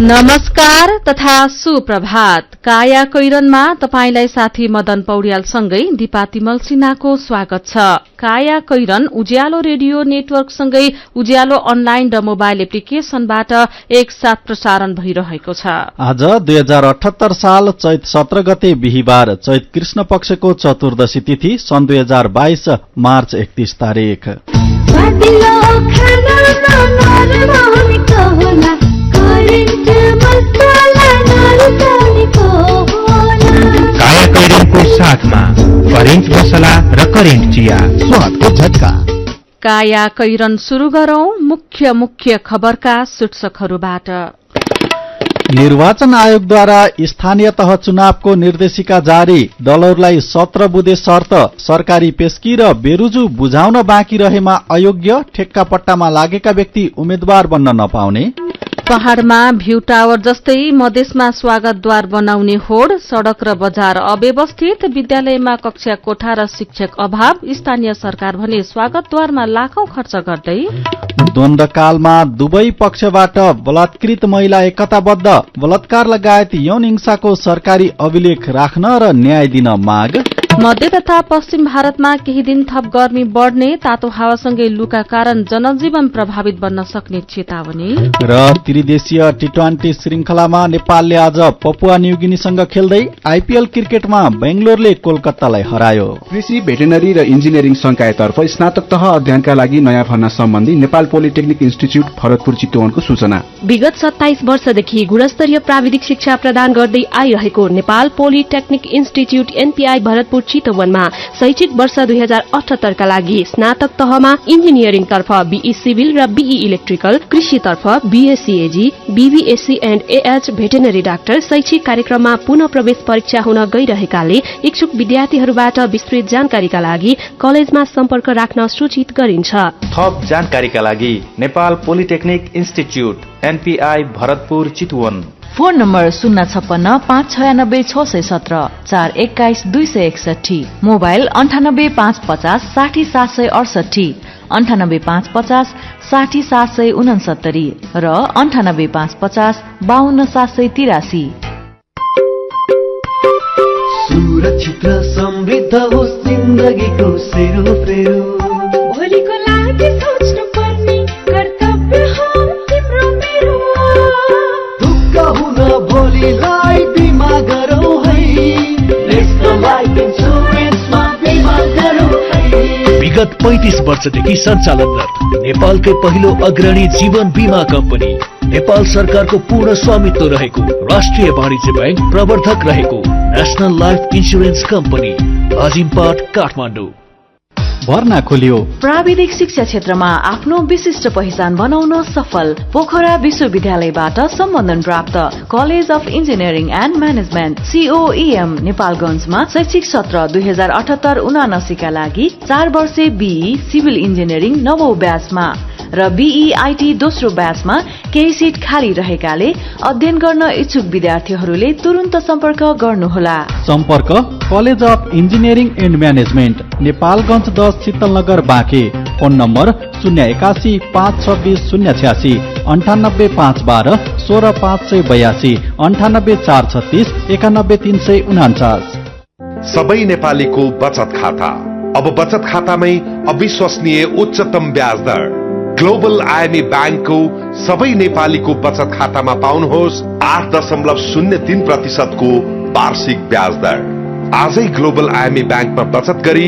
नमस्कार तथा सुप्रभात। काया कैरनमा तपाईंलाई साथी मदन पौड्यालसँगै दिपा तिमल सिन्हाको स्वागत छ। काया कैरन उज्यालो रेडियो नेटवर्कसँगै उज्यालो अनलाइन र मोबाइल एप्लिकेशनबाट एकसाथ प्रसारण भइरहेको छ। आज 2078 साल चैत 17 गते बिहिबार, चैत कृष्ण पक्षको चतुर्दशी तिथि, सन् 2022 मार्च 31 तारिक। काया कैरनको साथमा करेन्ट मसला र करेन्ट चिया, स्वादको झट्का। काया कैरन शुरू गरौं मुख्य खबरका शीर्षकहरूबाट। निर्वाचन आयोगद्वारा स्थानीय तह चुनावको निर्देशिका जारी। दलहरूलाई 17 बुँदे शर्त, सरकारी पेस्की र बेरुजु बुझाउन बाँकी रहेमा अयोग्य, ठेक्का पट्टामा लागेका व्यक्ति उम्मेद्वार बन्न नपाउने। पहाड़मा भ्यू टावर जस्तै मधेसमा स्वागतद्वार बनाउने होड। सड़क र बजार अव्यवस्थित, विद्यालयमा कक्षा कोठा र शिक्षक अभाव। स्थानीय सरकार भने स्वागतद्वारमा लाखौं खर्च गर्दै। द्वन्द्वकालमा दुवै पक्षबाट बलात्कृत महिला एकताबद्ध। बलात्कार लगायत यौन हिंसाको सरकारी अभिलेख राख्न र न्याय दिन माग। मध्य तथा पश्चिम भारतमा केही दिन थप गर्मी बढ्ने। तातो हावासँगै लूका कारण जनजीवन प्रभावित बन्न सक्ने चेतावनी। र त्रिदेशीय टी20 श्रृंखलामा नेपालले आज पपुवा न्युगिनीसँग खेल्दै आईपीएल क्रिकेटमा बेंगलोरले कोलकातालाई हरायो। कृषि, भेटेनरी र इन्जिनियरिङ संकायतर्फ स्नातक तह अध्ययनका लागि नयाँ भर्ना सम्बन्धी नेपाल पोलिटेक्निक इन्स्टिच्युट भरतपुर चितवनको सूचना। विगत 27 वर्षदेखि गुणस्तरीय प्राविधिक शिक्षा प्रदान गर्दै आइरहेको Nepal polytechnic institute NPI Bharatpur चितवनमा शैक्षिक वर्ष 2078 का लागि स्नातक तहमा इन्जिनियरिङ तर्फ बीई सिभिल र बीई इलेक्ट्रिकल, कृषि तर्फ BSc Ag, BVSc and AH veterinary doctor शैक्षिक कार्यक्रममा पुनः प्रवेश परीक्षा हुन गइरहेकाले इच्छुक विद्यार्थीहरूबाट विस्तृत जानकारीका लागि कलेजमा सम्पर्क राख्न सूचित गरिन्छ। थप जानकारीका लागि Nepal polytechnic institute NPI Bharatpur Chitwan. Phone number 056 596 617 421 261, mobile 98 550 60 768, 98 550 60 769 र 98 550 52 783। सुरक्षित र समृद्ध होस् जिन्दगीको सेरोफेरो। भोलिको लागि सोच्नु पर्ने कर्तव्य हो तिम्रो मेरो। ढुक्क हुन भोलिलाई बिमा गरौँ है, नेशनल लाइफ इन्सुरेन्समा बिमा गरौँ है। विगत 35 वर्षदेखि सञ्चालनरत नेपालकै पहिलो अग्रणी जीवन बीमा कम्पनी, नेपाल सरकारको पूर्ण स्वामित्व रहेको राष्ट्रिय वाणिज्य बैंक प्रवर्धक रहेको national life insurance company, Ajimpat, Kathmandu. भर्ना खोलियो। प्राविधिक शिक्षा क्षेत्रमा आफ्नो विशिष्ट पहिचान बनाउन सफल पोखरा विश्वविद्यालयबाट सम्बन्धन प्राप्त college of engineering and management COEM नेपालगञ्जमा शैक्षिक सत्र 2078-79 का लागि 4 वर्षे बीई सिभिल इन्जिनियरिङ नवौं ब्याचमा र बीईआईटी दोस्रो ब्याचमा केही सीट खाली रहेकाले अध्ययन गर्न इच्छुक विद्यार्थीहरूले तुरुन्त सम्पर्क गर्नुहोला। सम्पर्क college of engineering and management, Nepalgunj 10 Shital Nagar Banke. Phone number 081 526 086, 98 512 16 582, 98 436 91 349। सबै नेपालीको बचत खाता। अब बचत खातामै अविश्वसनीय उच्चतम ब्याज दर। ग्लोबल आईएमई बैंकको सबै नेपालीको बचत खातामा पाउनुहोस् 8.03% को वार्षिक ब्याज दर। आजै ग्लोबल आईएमई बैंकमा बचत गरी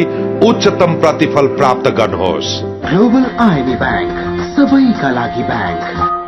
उच्चतम प्रतिफल प्राप्त गर्नुहोस्। ग्लोबल आईएमई बैंक, सबैका लागि बैंक।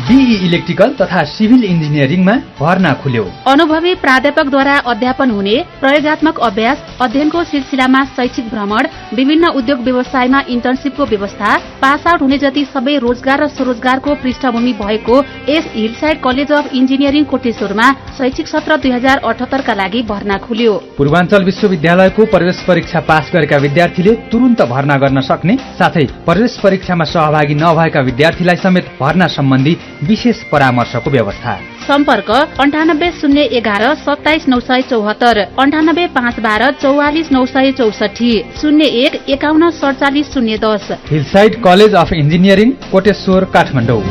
बीई इलेक्ट्रिकल तथा सिभिल इन्जिनियरिङमा भर्ना खुल्यो। अनुभवी प्राध्यापकद्वारा अध्यापन हुने प्रयोगात्मक अभ्यास, अध्ययनको सिलसिलामा शैक्षिक भ्रमण, विभिन्न उद्योग व्यवसायमा इन्टर्नशिपको व्यवस्था, पास आउट हुने जति सबै रोजगार र स्वरोजगारको पृष्ठभूमि भएको एस हिलसाइड कलेज अफ इन्जिनियरिङ कोटेश्वरमा शैक्षिक सत्र 2078 का लागि भर्ना खुल्यो। पूर्वाञ्चल विश्वविद्यालयको प्रवेश परीक्षा पास गरेका विद्यार्थीले तुरुन्त भर्ना गर्न सक्ने साथै प्रवेश परीक्षामा सहभागी नभएका विद्यार्थीलाई समेत भर्ना सम्बन्धी विशेष परामर्शको व्यवस्था। सम्पर्क 98 011 27 974, 98 512 44 964, 01 51 47 010। Hillside college of engineering Koteshwor, Kathmandu.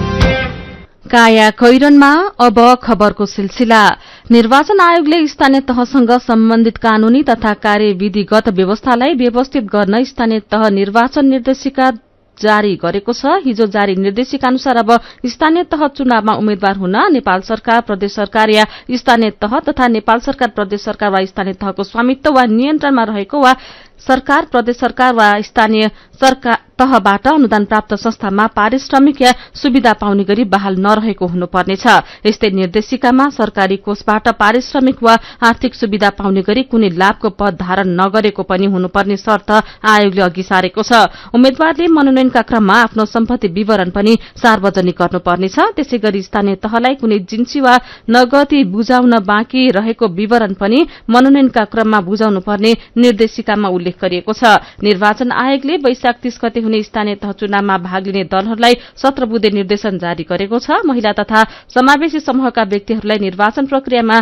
काया कैरनमा अब खबरको सिलसिला। निर्वाचन आयोगले स्थानीय तहसँग सम्बन्धित कानूनी तथा कार्यविधिगत व्यवस्थालाई व्यवस्थित गर्न स्थानीय तह निर्वाचन निर्देशिका जारी गरेको छ। हिजो जारी निर्देशिका अनुसार अब स्थानीय तह चुनावमा उम्मेद्वार हुन नेपाल सरकार, प्रदेश सरकार या स्थानीय तह तथा नेपाल सरकार, प्रदेश सरकार वा स्थानीय तहको स्वामित्व वा नियन्त्रणमा रहेको वा सरकार, प्रदेश सरकार वा स्थानीय सरकार तहबाट अनुदान प्राप्त संस्थामा पारिश्रमिक या सुविधा पाउने गरी बहाल नरहेको हुनुपर्नेछ। यस्तै निर्देशिकामा सरकारी कोषबाट पारिश्रमिक वा आर्थिक सुविधा पाउने गरी कुनै लाभको पद धारण नगरेको पनि हुनुपर्ने शर्त आयोगले अघि सारेको छ। उम्मेद्वारले मनोनयनका क्रममा आफ्नो सम्पत्ति विवरण पनि सार्वजनिक गर्नुपर्नेछ। त्यसैगरी स्थानीय तहलाई कुनै जिन्सी वा नगदी बुझाउन बाँकी रहेको विवरण पनि मनोनयनका क्रममा बुझाउनुपर्ने निर्देशिकामा उल्लेख गरिएको छ। निर्वाचन आयोगले वैशाख 30 गते हुने स्थानीय तह चुनावमा भाग लिने दलहरूलाई 17 बुँदे निर्देशन जारी गरेको छ। महिला तथा समावेशी समूहका व्यक्तिहरूलाई निर्वाचन प्रक्रियामा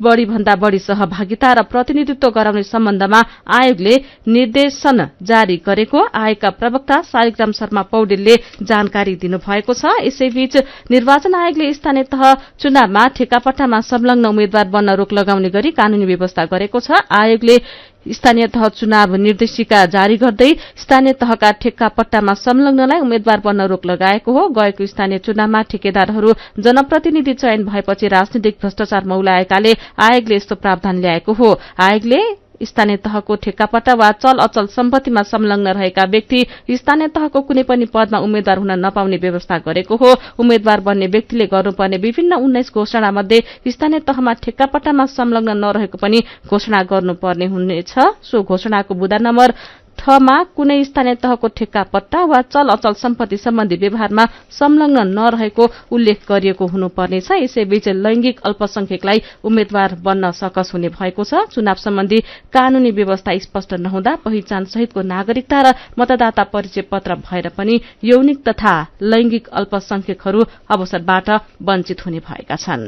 बढ़ी भन्दा बढ़ी सहभागिता र प्रतिनिधित्व गराउने सम्बन्धमा आयोगले निर्देशन जारी गरेको आयोगका प्रवक्ता शालिग्राम शर्मा पौडेलले जानकारी दिनुभएको छ। यसैबीच निर्वाचन आयोगले स्थानीय तह चुनावमा ठेक्कापट्टामा संलग्न उम्मेद्वार बन्न रोक लगाउने गरी कानूनी व्यवस्था गरेको छ। आयोगले स्थानीय तह चुनाव निर्देशिका जारी गर्दै स्थानीय तहका ठेक्कापट्टामा संलग्नलाई उम्मेद्वार बन्न रोक लगाएको हो। गएको स्थानीय चुनावमा ठेकेदारहरू जनप्रतिनिधि चयन भएपछि राजनीतिक भ्रष्टाचार मौलाएकाले आयोगले यस्तो प्रावधान ल्याएको हो। आयोगले स्थानीय तहको ठेक्कापट्टा वा चल अचल सम्पत्तिमा संलग्न रहेका व्यक्ति स्थानीय तहको कुनै पनि पदमा उम्मेद्वार हुन नपाउने व्यवस्था गरेको हो। उम्मेद्वार बन्ने व्यक्तिले गर्नुपर्ने विभिन्न 19 घोषणा मध्ये स्थानीय तहमा ठेक्कापट्टामा संलग्न नरहेको पनि घोषणा गर्नुपर्ने हुनेछ। सो घोषणाको बुँदा नम्बर 6 मा कुनै स्थानीय तहको ठेक्कापट्टा वा चल अचल सम्पत्ति सम्बन्धी व्यवहारमा संलग्न नरहेको उल्लेख गरिएको हुनुपर्नेछ। यसैबीच लैंगिक अल्पसंख्यकलाई उम्मेद्वार बन्न सकस हुने भएको छ। चुनाव सम्बन्धी कानूनी व्यवस्था स्पष्ट नहुँदा पहिचान सहितको नागरिकता र मतदाता परिचय पत्र भएर पनि यौनिक तथा लैंगिक अल्पसंख्यकहरू अवसरबाट वञ्चित हुने भएका छन्।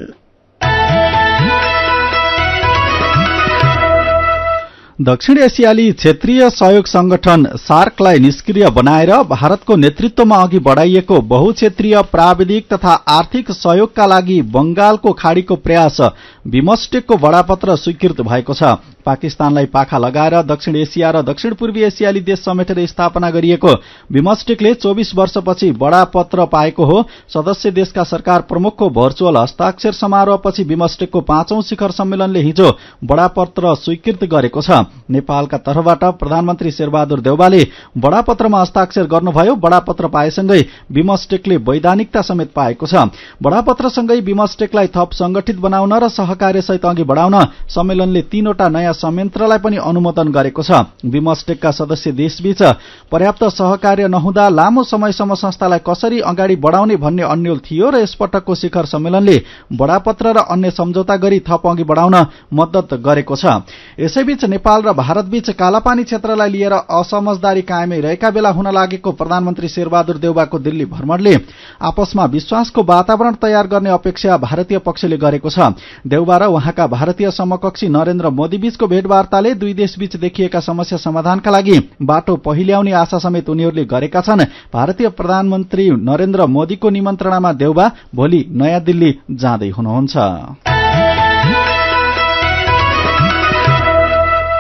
दक्षिण एसियाली क्षेत्रीय सहयोग संगठन सार्कलाई निष्क्रिय बनाएर भारतको नेतृत्वमा अघि बढ़ाइएको बहुक्षेत्रीय प्राविधिक तथा आर्थिक सहयोगका लागि बंगालको खाड़ीको प्रयास बिमस्टेकको बडापत्र स्वीकृत भएको छ। पाकिस्तानलाई पाखा लगाएर दक्षिण एसिया र दक्षिण पूर्वी एसियाली देश समेटेर स्थापना गरिएको बिमस्टेकले 24 वर्षपछि बडापत्र पाएको हो। सदस्य देशका सरकार प्रमुखको भर्चुअल हस्ताक्षर समारोहपछि बिमस्टेकको 5औं शिखर सम्मेलनले हिजो बडापत्र स्वीकृत गरेको छ। नेपालका तर्फबाट प्रधानमन्त्री शेरबहादुर देउवाले बडापत्रमा हस्ताक्षर गर्नुभयो। बडापत्र पाएसँगै बिमस्टेकले वैधानिकता समेत पाएको छ। बडापत्रसँगै बिमस्टेकलाई थप संगठित बनाउन र सहकार्यसहित अघि बढ़ाउन सम्मेलनले 3 वटा नयाँ संयन्त्रलाई पनि अनुमोदन गरेको छ। बिमस्टेकका सदस्य देशबीच पर्याप्त सहकार्य नहुँदा लामो समयसम्म संस्थालाई कसरी अगाडि बढ़ाउने भन्ने अन्यल थियो र यसपटकको शिखर सम्मेलनले बडापत्र र अन्य सम्झौता गरी थप अघि बढ़ाउन मद्दत गरेको छ। यसैबीच नेपाल र भारतबीच कालापानी क्षेत्रलाई लिएर असमझदारी कायमै रहेका बेला हुन लागेको प्रधानमन्त्री शेरबहादुर देउवाको दिल्ली भ्रमणले आपसमा विश्वासको वातावरण तयार गर्ने अपेक्षा भारतीय पक्षले गरेको छ। देउवा र उहाँका भारतीय समकक्षी नरेन्द्र मोदी बीचको भेटवार्ताले दुई देशबीच देखिएका समस्या समाधानका लागि बाटो पहिल्याउने आशा समेत उनीहरूले गरेका छन्। भारतीय प्रधानमन्त्री नरेन्द्र मोदीको निमन्त्रणामा देउवा भोलि नयाँ दिल्ली जाँदै हुनुहुन्छ।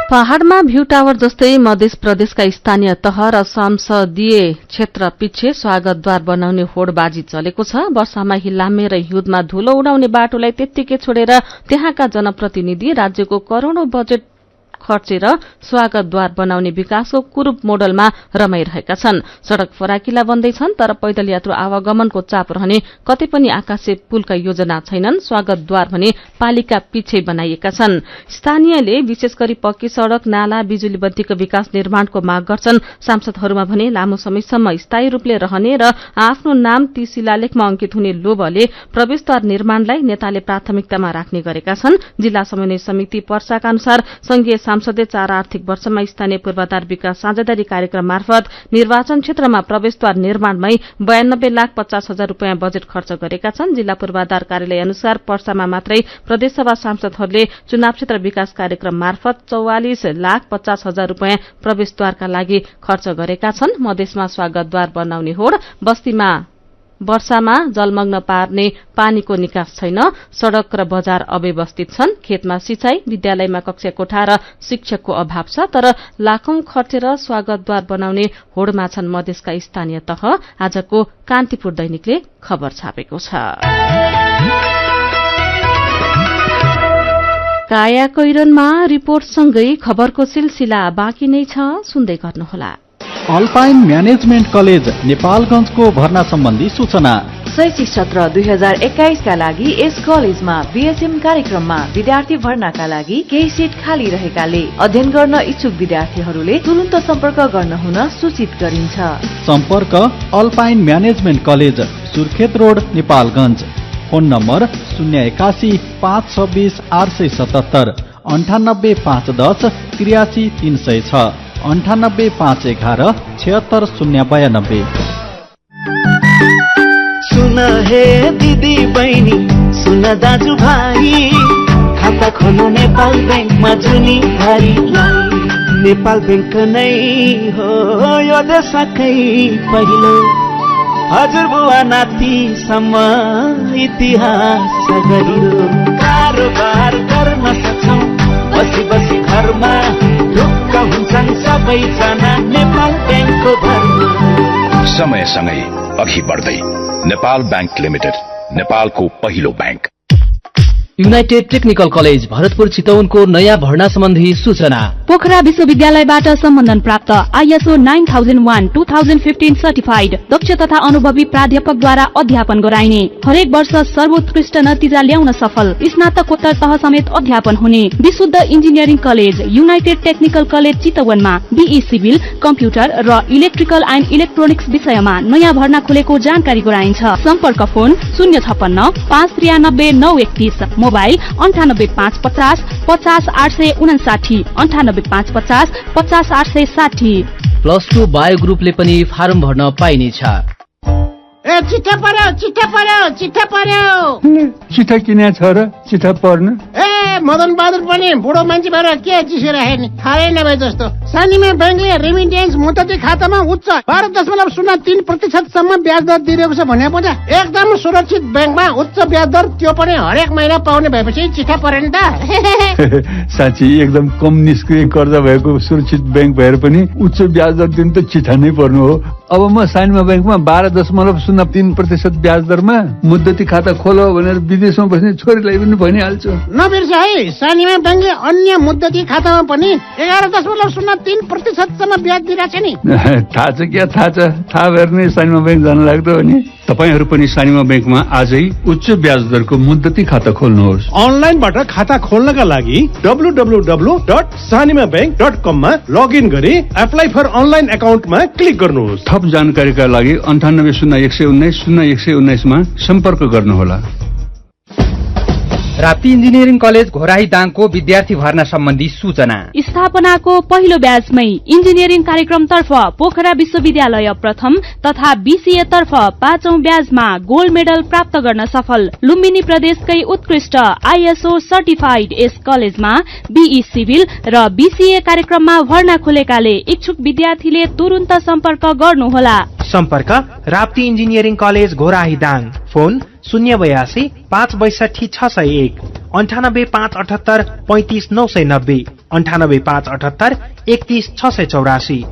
पहाड़मा भ्यू टावर जस्तै मध्य प्रदेशका स्थानीय तह र संसदीय क्षेत्र पिच्छे स्वागतद्वार बनाउने होडबाजी चलेको छ। वर्षामा हिल्लामे र हिउँदमा धुलो उडाउने बाटोलाई त्यत्तिकै छोडेर त्यहाँका जनप्रतिनिधि राज्यको करोड़ौं बजेट खर्चेर स्वागतद्वार बनाउने विकासको कुरूप मोडलमा रमाइरहेका छन्। सड़क फराकिला बन्दैछन् तर पैदल यात्रु आवागमनको चाप रहने कतै पनि आकाशे पुलका योजना छैनन्। स्वागतद्वार भने पालिका पिछे बनाइएका छन्। स्थानीयले विशेष गरी पक्की सड़क, नाला, बिजुली बत्तीको विकास निर्माणको माग गर्छन्। सांसदहरूमा भने लामो समयसम्म स्थायी रूपले रहने र आफ्नो नाम ती शिलालेखमा अंकित हुने लोभले प्रवेशद्वार निर्माणलाई नेताले प्राथमिकतामा राख्ने गरेका छन्। जिल्ला समन्वय समिति पर्साका अनुसार संघीय सांसदले 4 आर्थिक वर्षमा स्थानीय पूर्वाधार विकास साझेदारी कार्यक्रम मार्फत निर्वाचन क्षेत्रमा प्रवेशद्वार निर्माणमै 92,50,000 रुपियाँ बजेट खर्च गरेका छन्। जिल्ला पूर्वाधार कार्यालय अनुसार पर्सामा मात्रै प्रदेशसभा सांसदहरूले चुनाव क्षेत्र विकास कार्यक्रम मार्फत 44,50,000 रुपियाँ प्रवेशद्वारका लागि खर्च गरेका छन्। मधेसमा स्वागतद्वार बनाउने होड, बस्तीमा वर्षामा जलमग्न पार्ने पानीको निकास छैन, सड़क र बजार अव्यवस्थित छन्, खेतमा सिंचाई, विद्यालयमा कक्षा कोठा र शिक्षकको अभाव छ। तर लाखौं खर्चेर स्वागतद्वार बनाउने होडमा छन् मधेसका स्थानीय तह। आजको कान्तिपुर दैनिकले खबर छापेको छ। काया कैरनमा रिपोर्टसँगै खबरको सिलसिला बाँकी नै छ, सुन्दै गर्नुहोला। अल्पाइन म्यानेजमेन्ट कलेज नेपालगञ्जको भर्ना सम्बन्धी सूचना। शैक्षिक सत्र 2021 का लागि यस कलेजमा बीएसएम कार्यक्रममा विद्यार्थी भर्नाका लागि केही सिट खाली रहेकाले अध्ययन गर्न इच्छुक विद्यार्थीहरूले तुरुन्त सम्पर्क गर्न हुन सूचित गरिन्छ। सम्पर्क alpine management college, Surkhet road, Nepalgunj. Phone number 081 526 877 98 510 83 306 98 511 76 092। सुन हे दिदी बहिनी, सुन दाजु भाइ, खाता खोल्नु नेपाल बैंकमा जुनी भारीलाई। नेपाल बैंक नै हो यो देशकै पहिलो, हजुरबुवा नातिसम्म इतिहास गरियो। कारोबार गर्न सक्छौं बसी बसी घरमा, ढुक्क हुन्छन् सबैजना नेपाल बैंकको भरमा। समयसँगै अघि बढ्दै नेपाल बैंक लिमिटेड, नेपालको पहिलो bank. United technical college Bharatpur चितवनको नयाँ भर्ना सम्बन्धी सूचना। पोखरा विश्वविद्यालयबाट सम्बन्धन प्राप्त ISO 9001-2015 सर्टिफाइड दक्ष तथा अनुभवी प्राध्यापकद्वारा अध्यापन गराइने, हरेक वर्ष सर्वोत्कृष्ट नतिजा ल्याउन सफल स्नातकोत्तर तह समेत अध्यापन हुने विशुद्ध engineering college united technical college चितवनमा BE सिभिल, कम्प्युटर र इलेक्ट्रिकल एन्ड इलेक्ट्रोनिक्स विषयमा नयाँ भर्ना खुलेको जानकारी गराइन्छ। सम्पर्क फोन 056 593 931, मोबाइल 98 550 50 859 98 550 50 860। +2 बायो ग्रुपले पनि फारम भर्न पाइनेछ। ए चिठा पर्यो चिठा किने छ र चिठा पढ्न। ए मदन बहादुर पनि बुढो मान्छे भएर के चिसिरहेको नि, थाहै नभए जस्तो। सानीमा बैंकले रेमिटेन्स मुद्दती खातामा उच्च 12.03% सम्म ब्याज दर दिइरहेको छ भनेपछि एकदम सुरक्षित बैंकमा उच्च ब्याज दर, त्यो पनि हरेक महिना पाउने भएपछि चिठा पर्यो नि त। साँच्ची एकदम कम निष्क्रिय कर्जा भएको सुरक्षित बैंक भएर पनि उच्च ब्याज दर दिनु त चिठा नै पर्नु हो। अब म सानीमा बैंकमा 12.03% ब्याज दरमा मुद्दती खाता खोलो भनेर विदेशमा बस्ने छोरीलाई पनि भनिहाल्छु। नबिर्स है, सानीमा बैंकले अन्य मुद्दती खातामा पनि 11.03% सम्म ब्याज दिइरहेछ नि। थाहा छ क्या, थाहा छ। थाहा भएर नै सानीमा बैंक जान लाग्दो हो नि। तपाईहरू पनि सानीमा बैंकमा आजै उच्च ब्याज दरको मुद्दती खाता खोल्नुहोस्। अनलाइनबाट खाता खोल्नका लागि www.sanimabank.com मा लगइन गरी एप्लाई फर अनलाइन अकाउन्टमा क्लिक गर्नुहोस्। थप जानकारीका लागि 98 0119 0119 मा सम्पर्क गर्नुहोला। राप्ती इन्जिनियरिङ कलेज घोराही दाङको विद्यार्थी भर्ना सम्बन्धी सूचना। स्थापनाको पहिलो ब्याजमै इन्जिनियरिङ कार्यक्रमतर्फ पोखरा विश्वविद्यालय प्रथम तथा BCA तर्फ 5औं ब्याजमा गोल्ड मेडल प्राप्त गर्न सफल लुम्बिनी प्रदेशकै उत्कृष्ट ISO सर्टिफाइड यस कलेजमा BE सिभिल र BCA कार्यक्रममा भर्ना खुलेकाले इच्छुक विद्यार्थीले तुरुन्त सम्पर्क गर्नुहोला। सम्पर्क Rapti engineering college Ghorahi Dang. Phone 082 562 601 98 578 35 990 98 578 31 684।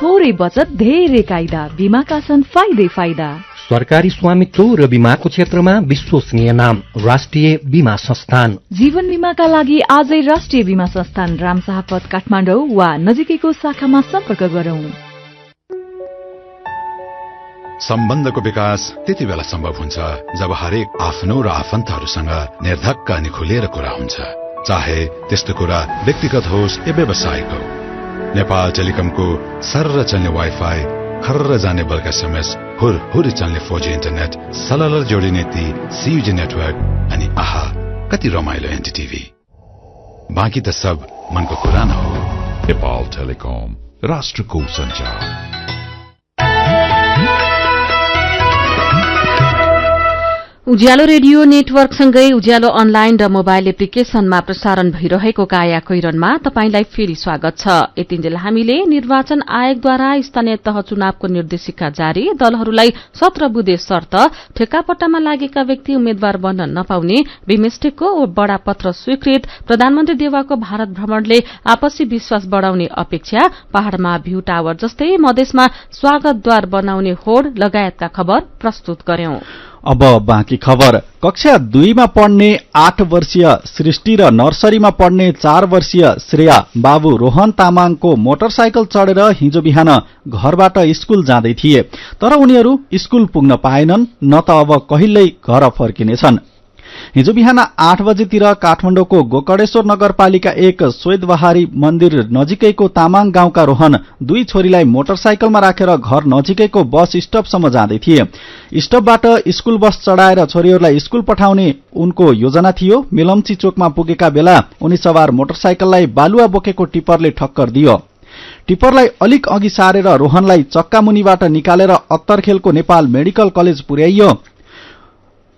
थोरै बचत धेरै कायदा, बीमाका छन् फाइदै फाइदा। सरकारी स्वामित्व र बीमाको क्षेत्रमा विश्वसनीय नाम राष्ट्रिय बीमा संस्थान। जीवन बीमाका लागि आजै राष्ट्रिय बीमा संस्थान रामशाहपथ काठमाडौँ वा नजिकैको शाखामा सम्पर्क गरौं। सम्बन्धको विकास त्यति बेला सम्भव हुन्छ जब हरेक आफ्नो र आफन्तहरूसँग निर्धक्क अनि खुलेर कुरा हुन्छ, चाहे त्यस्तो कुरा व्यक्तिगत होस् या व्यावसायिक हो। नेपाल टेलिकमको सर्र चल्ने वाइफाई, खर्र जाने बल्क SMS, हुर चल्ने 4G इन्टरनेट, सलल जोडिने ती CUG नेटवर्क अनि आहा कति रमाइलो NDTV। बाँकी त सब मनको कुरा न हो। नेपाल टेलिकम, राष्ट्रको सञ्चार। उज्यालो रेडियो नेटवर्कसँगै उज्यालो अनलाइन र मोबाइल एप्लिकेशनमा प्रसारण भइरहेको काया कैरनमा तपाईंलाई फेरि स्वागत छ। यतिन्जेल हामीले निर्वाचन आयोगद्वारा स्थानीय तह चुनावको निर्देशिका जारी, दलहरूलाई 17 बुँदे शर्त, ठेक्कापट्टामा लागेका व्यक्ति उम्मेद्वार बन्न नपाउने, बिमस्टेकको बडापत्र स्वीकृत, प्रधानमन्त्री देउवाको भारत भ्रमणले आपसी विश्वास बढ़ाउने अपेक्षा, पहाड़मा भ्यू टावर जस्तै मधेसमा स्वागतद्वार बनाउने होड लगायतका खबर प्रस्तुत गर्यौं। अब बाँकी खबर। कक्षा 2 मा पढ्ने 8 वर्षीय सृष्टि र नर्सरीमा पढ्ने 4 वर्षीय श्रेया बाबु रोहन तामाङको मोटरसाइकल चढेर हिजो बिहान घरबाट स्कूल जाँदै थिए, तर उनीहरू स्कूल पुग्न पाएनन्, न त अब कहिल्यै घर फर्किनेछन्। हिजो बिहान 8 बजेतिर काठमाडौँको गोकर्णेश्वर नगरपालिका 1 श्वेतबहारी मन्दिर नजिकैको तामाङ गाउँका रोहन 2 छोरीलाई मोटरसाइकलमा राखेर घर नजिकैको बस स्टपसम्म जाँदै थिए। स्टपबाट स्कूल बस चढाएर छोरीहरूलाई स्कूल पठाउने उनको योजना थियो। मेलम्ची चोकमा पुगेका बेला उनी सवार मोटरसाइकललाई बालुवा बोकेको टिप्परले ठक्कर दियो। टिप्परलाई अलिक अघि सारेर रोहनलाई चक्का मुनिबाट निकालेर अत्तरखेलको नेपाल मेडिकल कलेज पुर्याइयो।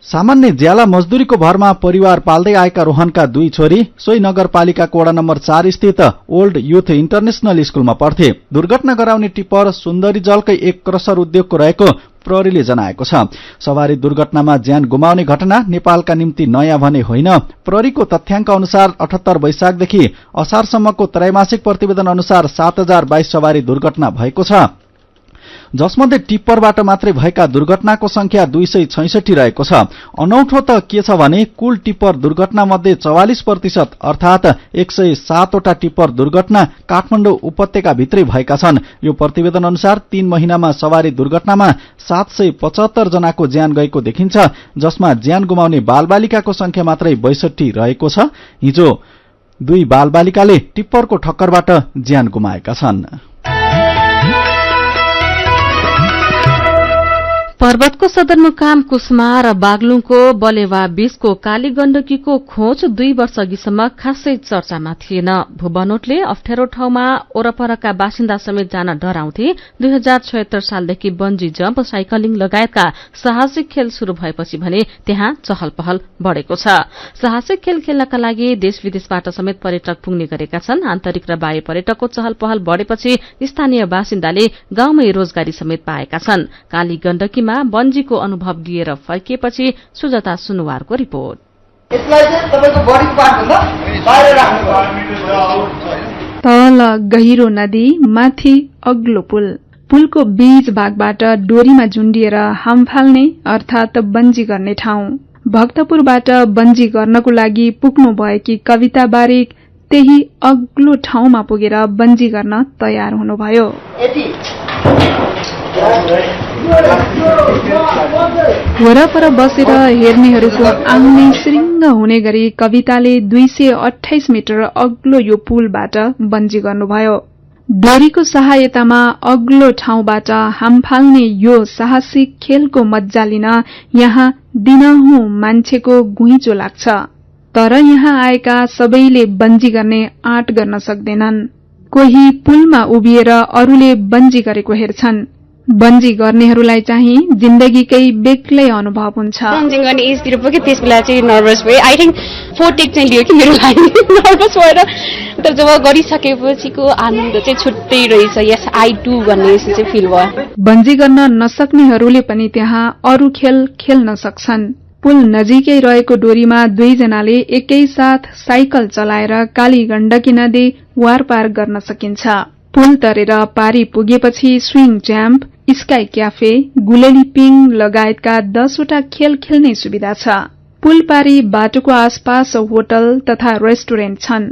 सामान्य ज्याला मजदूरीको भरमा परिवार पाल्दै आएका रोहनका 2 छोरी सोही नगरपालिकाको वडा नम्बर 4 स्थित ओल्ड युथ इन्टरनेशनल स्कूलमा पढ्थे। दुर्घटना गराउने टिप्पर सुन्दरी जलकै एक क्रसर उद्योगको रहेको प्रहरीले जनाएको छ। सवारी दुर्घटनामा ज्यान गुमाउने घटना नेपालका निम्ति नयाँ भने होइन। प्रहरीको तथ्याङ्क अनुसार 78 वैशाखदेखि असारसम्मको त्रैमासिक प्रतिवेदन अनुसार 7022 सवारी दुर्घटना भएको छ, जसमध्ये टिप्परबाट मात्रै भएका दुर्घटनाको संख्या 266 रहेको छ। अनौठो त के छ भने कुल टिप्पर दुर्घटनामध्ये 44% अर्थात 107 वटा टिप्पर दुर्घटना काठमाडौँ उपत्यकाभित्रै भएका छन्। यो प्रतिवेदन अनुसार 3 महिनामा सवारी दुर्घटनामा 775 जनाको ज्यान गएको देखिन्छ, जसमा ज्यान गुमाउने बालबालिकाको संख्या मात्रै 62 रहेको छ। हिजो 2 बालबालिकाले टिप्परको ठक्करबाट ज्यान गुमाएका छन्। पर्वतको सदरमुकाम कुस्मा र बागलुङको बलेवा बीचको काली गण्डकीको खोज 2 वर्ष अघिसम्म खासै चर्चामा थिएन। भूबनोटले अप्ठ्यारो ठाउँमा ओरपरका बासिन्दा समेत जान डराउँथे। 2076 सालदेखि बन्जी जम्प, साइकलिङ लगायतका साहसिक खेल शुरू भएपछि भने त्यहाँ चहल पहल बढ़ेको छ। साहसिक खेल खेल्नका लागि देश विदेशबाट समेत पर्यटक पुग्ने गरेका छन्। आन्तरिक र बाह्य पर्यटकको चहल पहल बढ़ेपछि स्थानीय बासिन्दाले गाउँमै रोजगारी समेत पाएका छन्। काली गण्डकी बन्जीको अनुभव लिएर फर्किएपछि सुजता सुनुवारको रिपोर्ट। तल गहिरो नदी, माथि अग्लो पुल। पुलको बीच भागबाट डोरीमा झुण्डिएर हाम फाल्ने अर्थात बन्जी गर्ने ठाउँ। भक्तपुरबाट बन्जी गर्नको लागि पुग्नु भएकी कविता बारिक त्यही अग्लो ठाउँमा पुगेर बन्जी गर्न तयार हुनुभयो। वरपर बसेर हेर्नेहरूको आउने श्रृंग हुने गरी कविताले 228 मिटर अग्लो यो पुलबाट बन्जी गर्नुभयो। डोरीको सहायतामा अग्लो ठाउँबाट हाम फाल्ने यो साहसिक खेलको मज्जा लिन यहाँ दिनहुँ मान्छेको घुइँचो लाग्छ। तर यहाँ आएका सबैले बन्जी गर्ने आँट गर्न सक्दैनन्। कोही पुलमा उभिएर अरूले बन्जी गरेको हेर्छन्। बन्जी गर्नेहरूलाई चाहिँ जिन्दगीकै बेग्लै अनुभव हुन्छ। बन्जिङ गर्ने एजतिर पुगे त्यस बेला चाहिँ नर्भस भए। आई थिंक 4 टेक चाहिँ लियो कि मेरो लागि नर्भस भएर, तर जब गरिसकेपछिको आनन्द चाहिँ छुट्टै रहेछ। यस आई डु भन्ने चाहिँ फिल भयो। बन्जी गर्न नसक्नेहरूले पनि त्यहाँ अरू खेल खेल्न सक्छन्। पुल नजिकै रहेको डोरीमा 2 जनाले एकैसाथ साइकल चलाएर काली गण्डकी नदी वारपार गर्न सकिन्छ। पुल तरेर पारी पुगेपछि स्विङ ज्याम्प, स्काई क्याफे, गुलेली पिङ लगायतका 10 वटा खेल खेल्ने सुविधा छ। पुल पारी बाटोको आसपास होटल तथा रेस्टुरेन्ट छन्।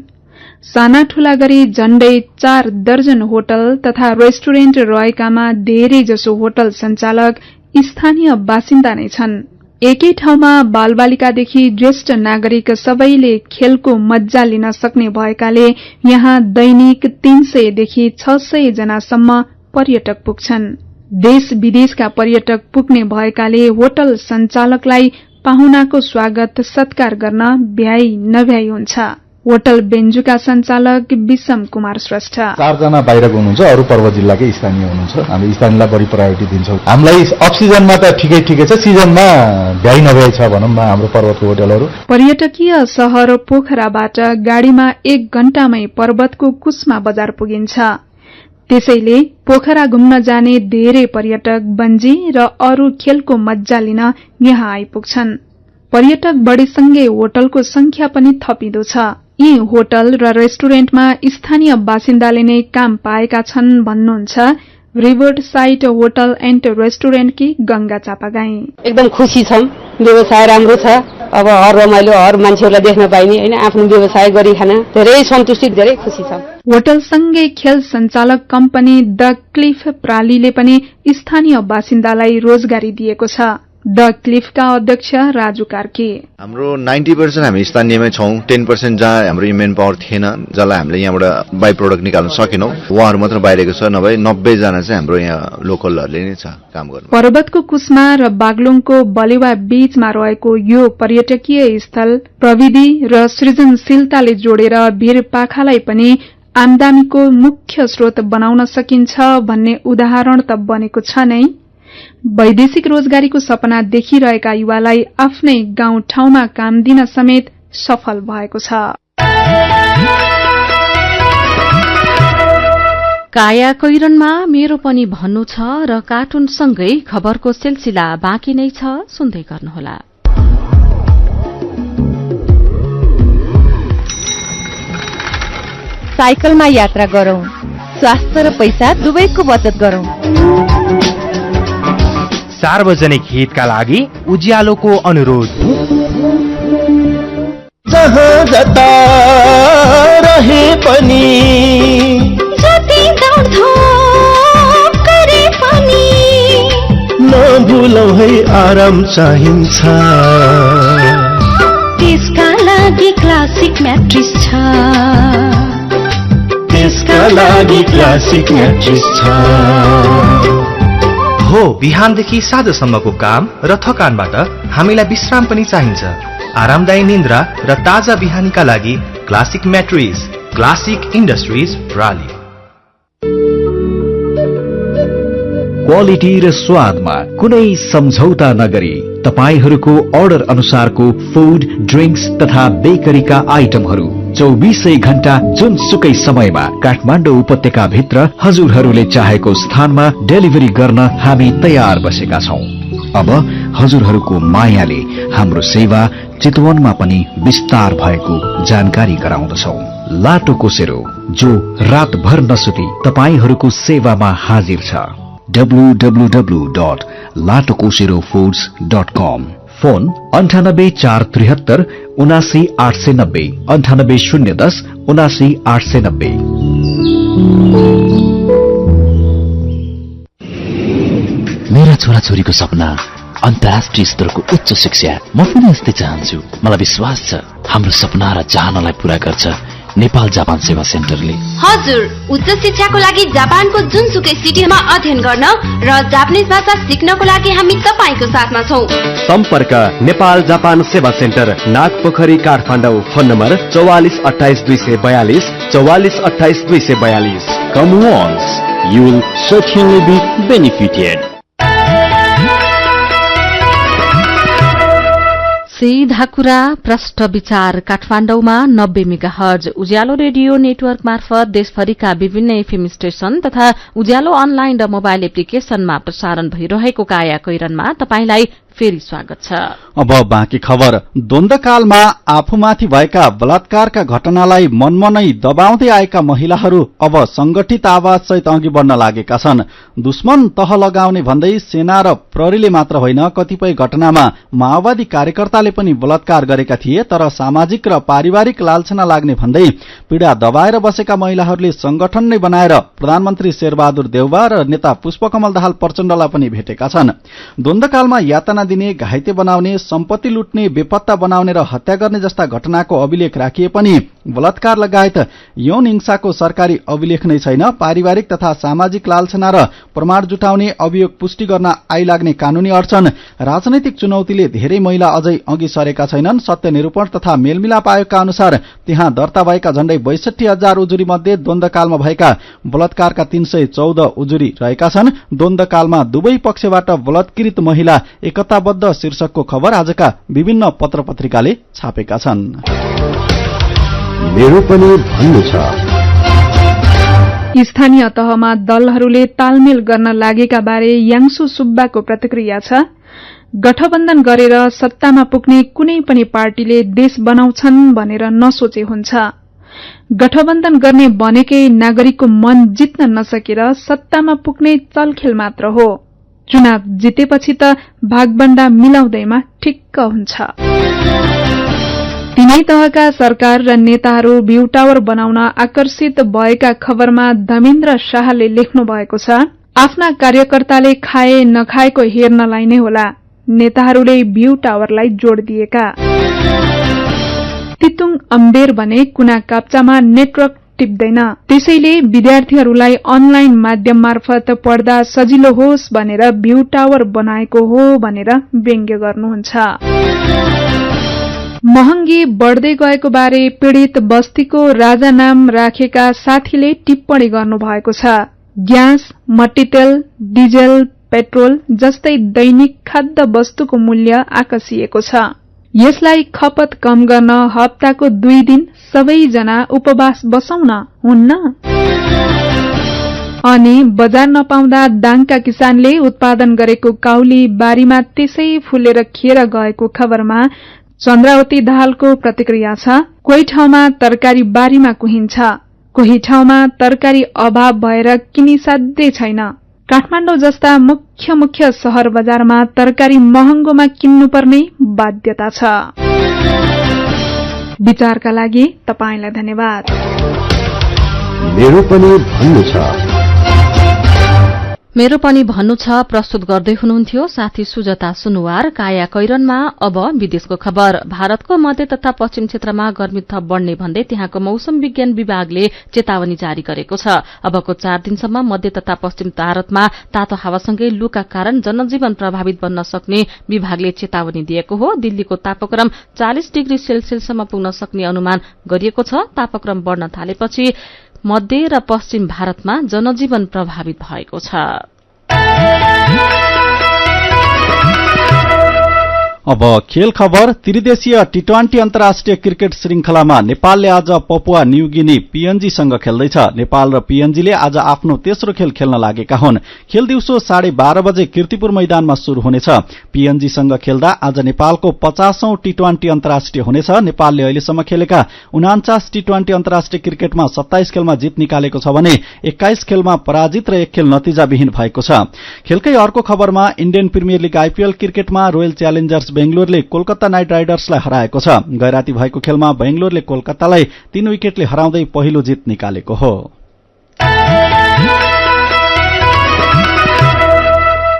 साना ठूला गरी झण्डै 4 दर्जन होटल तथा रेस्टुरेन्ट रहेकामा धेरै जसो होटल सञ्चालक स्थानीय बासिन्दा नै छन्। एकै ठाउँमा बालबालिकादेखि ज्येष्ठ नागरिक सबैले खेलको मज्जा लिन सक्ने भएकाले यहाँ दैनिक 300 देखि 600 जनासम्म पर्यटक पुग्छन्। देश विदेशका पर्यटक पुग्ने भएकाले होटल सञ्चालकलाई पाहुनाको स्वागत सत्कार गर्न भ्याइ नभ्याइ हुन्छ। होटल बेन्जुका सञ्चालक विषम कुमार श्रेष्ठ 4 जना बाहिरको हुनुहुन्छ, अरू पर्वत जिल्लाकै स्थानीय हुनुहुन्छ। हामी स्थानीयलाई बढी प्रायोरिटी दिन्छौँ। हामीलाई अफ सिजनमा त ठिकै छ, सिजनमा भ्याइ नभ्याइ छ भनौँ न हाम्रो पर्वतको होटलहरू। पर्यटकीय शहर पोखराबाट गाडीमा 1 घण्टामै पर्वतको कुस्मा बजार पुगिन्छ। त्यसैले पोखरा घुम्न जाने धेरै पर्यटक बन्जी र अरू खेलको मज्जा लिन यहाँ आइपुग्छन्। पर्यटक बढीसँगै होटलको संख्या पनि थपिँदो छ। यी होटल र रेस्टुरेन्टमा स्थानीय बासिन्दाले नै काम पाएका छन् भन्नुहुन्छ रिभर्ट साइड होटल एन्ड रेस्टुरेन्टकी गंगा चापागाई। एकदम खुसी छौं, व्यवसाय राम्रो छ। अब हर रमाइलो हर मान्छेहरूलाई देख्न पाइने हैन, आफ्नो व्यवसाय गरी खान धेरै सन्तुष्टि, धेरै खुसी छौं। होटलसँगै खेल सञ्चालक कम्पनी द क्लिफ प्रालीले पनि स्थानीय बासिन्दालाई रोजगारी दिएको छ। द क्लिफका अध्यक्ष राजु कार्की हाम्रो 90% हामी स्थानीयमै छौं। 10% जहाँ हाम्रो मेन पावर थिएन, जसलाई हामीले यहाँबाट बाइ प्रोडक्ट निकाल्न सकेनौं, उहाँहरू मात्र बाहिरको छ। नभए 90 जना चाहिँ हाम्रो यहाँ लोकलहरूले नै छ काम गर्नु। पर्वतको कुस्मा र बागलुङको बलेवा बीचमा रहेको यो पर्यटकीय स्थल प्रविधि र सृजनशीलताले जोडेर भिरपाखालाई पनि आमदानीको मुख्य स्रोत बनाउन सकिन्छ भन्ने उदाहरण त बनेको छ नै। वैदेशिक रोजगारीको सपना देखिरहेका युवालाई आफ्नै गाउँ ठाउँमा काम दिन समेत सफल भएको छ। काया कैरनमा मेरो पनि भन्नु छ र कार्टुनसँगै खबरको सिलसिला बाँकी नै छ, सुन्दै गर्नुहोला। साइकलमा यात्रा गरौं, स्वास्थ्य र पैसा दुवैको बचत गरौं। सार्वजनिक हितका लागि उज्यालोको अनुरोध। जहाँ जता रहे पनि, जति दौडधोप गरे पनि, नभुलौ है आराम चाहिन्छ। त्यसका लागि क्लासिक म्याट्रेस छ, त्यसका लागि क्लासिक म्याट्रेस छ। हो, बिहानदेखि साँझसम्मको काम र थकानबाट हामीलाई विश्राम पनि चाहिन्छ। आरामदायी निन्द्रा र ताजा बिहानीका लागि क्लासिक म्याट्रेस, क्लासिक इन्डस्ट्रिज प्राली। क्वालिटी र स्वादमा कुनै सम्झौता नगरी तपाईहरूको अर्डर अनुसारको फूड, ड्रिंक्स तथा बेकरीका आइटमहरू 24 घण्टा जुनसुकै समयमा काठमाडौँ उपत्यका भित्र हजुरहरूले चाहेको स्थानमा डेलिभरी गर्न हामी तयार बसेका छौं। अब हजुरहरूको मायाले हाम्रो सेवा चितवनमा पनि विस्तार भएको जानकारी गराउँदछौं। लाटो कोसेरो, जो रातभर नसुती तपाईहरूको सेवामा हाजिर छ। www.latokoserofoods.com। फोन 9847 79890, 9810 79890। मेरा छोराछोरीको सपना अन्तर्राष्ट्रिय स्तरको उच्च शिक्षा। म पनि यस्तै चाहन्छु। मलाई विश्वास छ हाम्रो सपना र चाहनालाई पूरा गर्छ नेपाल जापान सेवा सेन्टरले। हजुर, उच्च शिक्षाको लागि जापानको जुनसुकै सिटीमा अध्ययन गर्न र जापानिज भाषा सिक्नको लागि हामी तपाईको साथमा छौं। सम्पर्क नेपाल जापान सेवा centre, Nagpokhari, Kathmandu. Phone number 4428 242 4428 242। Come once, you will certainly be benefited. सीधा कुरा, प्रष्ट विचार काठमाडौँमा 90 मेगाहर्ज उज्यालो रेडियो नेटवर्क मार्फत देशभरिका विभिन्न एफएम स्टेशन तथा उज्यालो अनलाइन र मोबाइल एप्लिकेशनमा प्रसारण भइरहेको काया कैरनमा तपाईंलाई फेरि स्वागत छ। अब बाँकी खबर। द्वन्द्वकालमा आफूमाथि भएका बलात्कारका घटनालाई मनमनै दबाउँदै आएका महिलाहरू अब संगठित आवाजसहित अघि बढ्न लागेका छन्। दुश्मन तह लगाउने भन्दै सेना र प्रहरीले मात्र होइन, कतिपय घटनामा माओवादी कार्यकर्ताले पनि बलात्कार गरेका थिए। तर सामाजिक र पारिवारिक लालछना लाग्ने भन्दै पीड़ा दबाएर बसेका महिलाहरूले संगठन नै बनाएर प्रधानमन्त्री शेरबहादुर देउवा र नेता पुष्पकमल दाहाल प्रचण्डलाई पनि भेटेका छन्। द्वन्द्वकालमा यातना दिने, घाइते बनाउने, सम्पत्ति लुट्ने, बेपत्ता बनाउने र हत्या गर्ने जस्ता घटनाको अभिलेख राखिए पनि बलात्कार लगायत यौन हिंसाको सरकारी अभिलेख नै छैन। पारिवारिक तथा सामाजिक लालछना र प्रमाण जुटाउने अभियोग पुष्टि गर्न आइलाग्ने कानूनी अडचन, राजनैतिक चुनौतीले धेरै महिला अझै अघि सरेका छैनन्। सत्य निरूपण तथा मेलमिलाप आयोगका अनुसार त्यहाँ दर्ता भएका झण्डै 62,000 उजुरी मध्ये द्वन्द्वकालमा भएका बलात्कारका 314 उजुरी रहेका छन्। द्वन्द्वकालमा दुवै पक्षबाट बलात्कृत महिला एकताबद्ध शीर्षकको खबर आजका विभिन्न पत्रपत्रिकाले छापेका छन्। मेरो पनि भन्नु छ। स्थानीय तहमा दलहरूले तालमेल गर्न लागेका बारे याङसु सुब्बाको प्रतिक्रिया छ। गठबन्धन गरेर सत्तामा पुग्ने कुनै पनि पार्टीले देश बनाउँछन् भनेर नसोचे हुन्छ। गठबन्धन गर्ने बनेकै नागरिकको मन जित्न नसकेर सत्तामा पुग्ने चलखेल मात्र हो। चुनाव जितेपछि त भागबण्डा मिलाउँदैमा ठिक्क हुन्छ। तीनै तहका सरकार र नेताहरू भ्यू टावर बनाउन आकर्षित भएका खबरमा धमेन्द्र शाहले लेख्नु भएको छ, आफ्ना कार्यकर्ताले खाए नखाएको हेर्नलाई नै होला नेताहरूले भ्यू टावरलाई जोड दिएका। तितुङ अम्बेर भने कुना काप्चामा नेटवर्क टिप्दैन, त्यसैले विद्यार्थीहरूलाई अनलाइन माध्यम मार्फत पढ्दा सजिलो होस् भनेर भ्यू टावर बनाएको हो भनेर व्यङ्ग्य गर्नुहुन्छ। महँगी बढ्दै गएको बारे पीड़ित बस्तीको राजा नाम राखेका साथीले टिप्पणी गर्नुभएको छ। ग्यास, मट्टीतेल, डिजेल, पेट्रोल जस्तै दैनिक खाद्य वस्तुको मूल्य आकर्षिएको छ। यसलाई खपत कम गर्न हप्ताको 2 दिन सबैजना उपवास बसौन हुन्न। अनि बजार नपाउँदा दाङका किसानले उत्पादन गरेको काउली बारीमा त्यसै फुलेर खेर गएको खबरमा चन्द्रावती दाहालको प्रतिक्रिया छ। कोही ठाउँमा तरकारी बारीमा कुहिन्छ, कोही ठाउँमा तरकारी अभाव भएर किनिसाध्यै छैन। काठमाडौँ जस्ता मुख्य शहर बजारमा तरकारी महँगोमा किन्नुपर्ने बाध्यता छ। विचारका लागि तपाईंलाई धन्यवाद। मेरो पनि भन्नु छ। मेरो पनि भन्नु छ प्रस्तुत गर्दै हुनुहुन्थ्यो साथी सुजता सुनुवार। काया कैरनमा अब विदेशको खबर। भारतको मध्य तथा पश्चिम क्षेत्रमा गर्मी थप बढ़ने भन्दै त्यहाँको मौसम विज्ञान विभागले चेतावनी जारी गरेको छ। अबको 4 दिनसम्म मध्य तथा पश्चिम भारतमा तातो हावासँगै लूका कारण जनजीवन प्रभावित बन्न सक्ने विभागले चेतावनी दिएको हो। दिल्लीको तापक्रम 40 डिग्री सेल्सियससम्म पुग्न सक्ने अनुमान गरिएको छ। तापक्रम बढ़न थालेपछि मध्य र पश्चिम भारतमा जनजीवन प्रभावित भएको छ। अब खेल खबर। त्रिदेशीय टी20 अन्तर्राष्ट्रिय क्रिकेट श्रृंखलामा नेपालले आज पपुवा न्यूगिनी पीएनजीसँग खेल्दैछ। नेपाल र पीएनजीले आज आफ्नो तेस्रो खेल खेल्न लागेका हुन्। खेल दिउँसो 12:30 बजे कीर्तिपुर मैदानमा शुरू हुनेछ। पीएनजीसँग खेल्दा आज नेपालको 50औं टी20 अन्तर्राष्ट्रिय हुनेछ। नेपालले अहिलेसम्म खेलेका 49 टी20 अन्तर्राष्ट्रिय क्रिकेटमा 27 खेलमा जित निकालेको छ भने 21 खेलमा पराजित र 1 खेल नतिजाविहीन भएको छ। खेलकै अर्को खबरमा इण्डियन प्रिमियर लीग आईपीएल क्रिकेटमा रोयल च्यालेन्जर्स बेंगलोरले कोलकाता नाइट राइडर्सलाई हराएको छ। गैराती भएको खेलमा बेंगलोरले कोलकातालाई 3 विकेटले हराउँदै पहिलो जित निकालेको हो।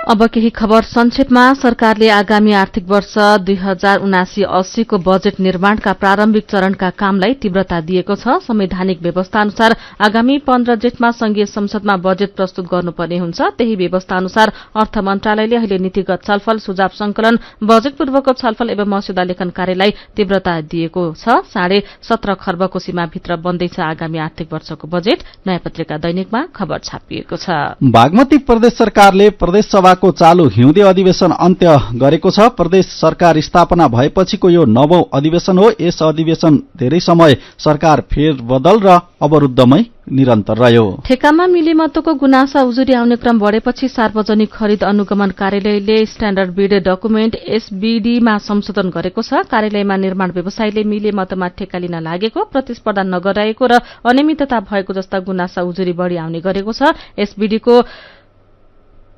अब केही खबर संक्षेपमा। सरकारले आगामी आर्थिक वर्ष 2079-80 को बजेट निर्माणका प्रारम्भिक चरणका कामलाई तीव्रता दिएको छ। संवैधानिक व्यवस्था अनुसार आगामी 15 जेठमा संघीय संसदमा बजेट प्रस्तुत गर्नुपर्ने हुन्छ। त्यही व्यवस्था अनुसार अर्थ मन्त्रालयले अहिले नीतिगत छलफल, सुझाव संकलन, बजेट पूर्वको छलफल एवं मस्यौदा लेखन कार्यलाई तीव्रता दिएको छ। 17.5 खर्बको सीमाभित्र बन्दैछ आगामी आर्थिक वर्षको बजेट। नयाँ पत्रिका दैनिकमा खबर छापिएको छ। बागमती प्रदेश सरकारले प्रदेश सभा को चालू हिउँदे अधिवेशन अन्त्य गरेको छ। प्रदेश सरकार स्थापना भएपछिको यो 9औं अधिवेशन हो। यस अधिवेशन धेरै समय सरकार फेरबदल र अवरुद्धमै निरन्तर रह्यो। ठेकामा मिलेमतोको गुनासा उजुरी आउने क्रम बढ़ेपछि सार्वजनिक खरिद अनुगमन कार्यालयले स्ट्याण्डर्ड बिड डकुमेन्ट एसबीडीमा संशोधन गरेको छ। कार्यालयमा निर्माण व्यवसायीले मिलेमतोमा ठेक्का लिन लागेको, प्रतिस्पर्धा नगराएको र अनियमितता भएको जस्ता गुनासा उजुरी बढ़ी आउने गरेको छ। एसबीडीको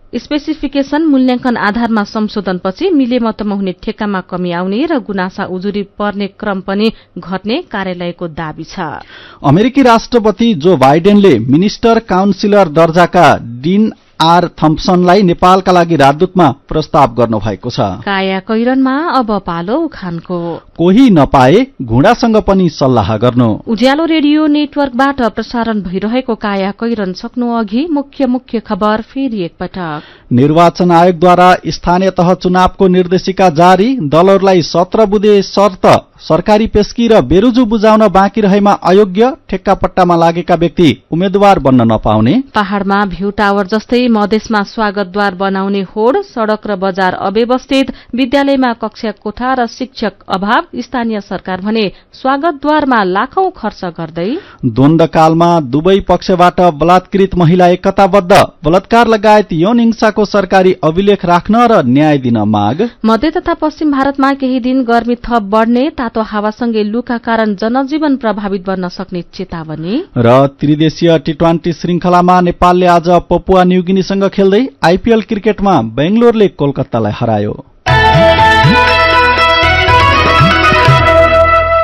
स्पेसिफिकेशन मूल्याङ्कन आधारमा संशोधनपछि मिलेमतोमा हुने ठेक्कामा कमी आउने र गुनासा उजुरी पर्ने क्रम पनि घट्ने कार्यालयको दाबी छ। अमेरिकी राष्ट्रपति जो बाइडेनले मिनिस्टर काउन्सिलर दर्जाका डिन आर थम्पसनलाई नेपालका लागि राजदूतमा प्रस्ताव गर्नुभएको छ। काया कैरनमा अब पालो उखानको। कोही नपाए घुँडासँग पनि सल्लाह गर्नु। उज्यालो रेडियो नेटवर्कबाट प्रसारण भइरहेको काया कैरन सक्नु अघि मुख्य खबर फेरि एकपटक। निर्वाचन आयोगद्वारा स्थानीय तह चुनावको निर्देशिका जारी। दलहरूलाई 17 बुँदे शर्त सरकारी पेस्की र बेरुजु बुझाउन बाँकी रहेमा अयोग्य। ठेक्कापट्टामा लागेका व्यक्ति उम्मेद्वार बन्न नपाउने। पहाड़मा भ्यू टावर जस्तै मधेसमा स्वागतद्वार बनाउने होड। सड़क र बजार अव्यवस्थित। विद्यालयमा कक्षा कोठा र शिक्षक अभाव। स्थानीय सरकार भने स्वागतद्वारमा लाखौं खर्च गर्दै। द्वन्द्वकालमा दुवै पक्षबाट बलात्कृत महिला एकताबद्ध। बलात्कार लगायत यौन हिंसाको सरकारी अभिलेख राख्न र न्याय दिन माग। मध्य तथा पश्चिम भारतमा केही दिन गर्मी थप बढ्ने। तातो हावासँगै लूका कारण जनजीवन प्रभावित बन्न सक्ने चेतावनी। र त्रिदेशीय टी20 श्रृंखलामा नेपालले आज पपुवा न्युगिनीसँग खेल्दै आईपीएल क्रिकेटमा बेंगलोरले कोलकातालाई हरायो।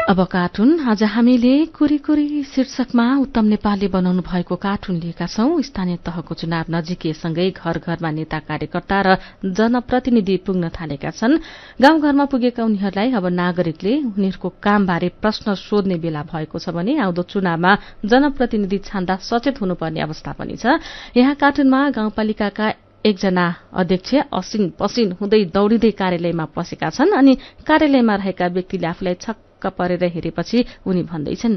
अब कार्टुन। आज हामीले कुरी शीर्षकमा उत्तम नेपालले बनाउनु भएको कार्टुन लिएका छौं। स्थानीय तहको चुनाव नजिकैसँगै घर घरमा नेता कार्यकर्ता र जनप्रतिनिधि पुग्न थालेका छन्। गाउँघरमा पुगेका उनीहरूलाई अब नागरिकले उनीहरूको कामबारे प्रश्न सोध्ने बेला भएको छ भने आउँदो चुनावमा जनप्रतिनिधि छान्दा सचेत हुनुपर्ने अवस्था पनि छ। यहाँ कार्टुनमा गाउँपालिकाका एकजना अध्यक्ष असिन पसिन हुँदै दौडिँदै कार्यालयमा पसेका छन्। अनि कार्यालयमा रहेका व्यक्तिले आफूलाई छक्क परेर हेरेपछि उनी भन्दैछन्,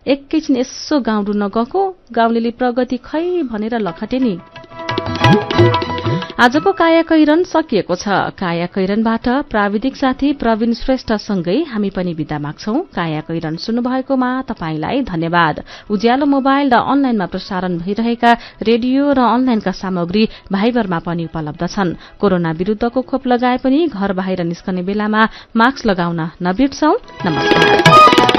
एकैछिन यसो गाउँ डुल्न गएको, गाउँलेले प्रगति खै भनेर लखटे नि। आजको काया कैरन सकिएको छ। काया कैरनबाट प्राविधिक साथी प्रवीण श्रेष्ठसँगै हामी पनि बिदा माग्छौं। काया कैरन सुन्नुभएकोमा तपाईंलाई धन्यवाद। उज्यालो मोबाइल र अनलाइनमा प्रसारण भइरहेका रेडियो र अनलाइनका सामग्री भाइबरमा पनि उपलब्ध छन्। कोरोना विरूद्धको खोप लगाए पनि घर बाहिर निस्कने बेलामा मास्क लगाउन नबिर्सौं। नमस्कार।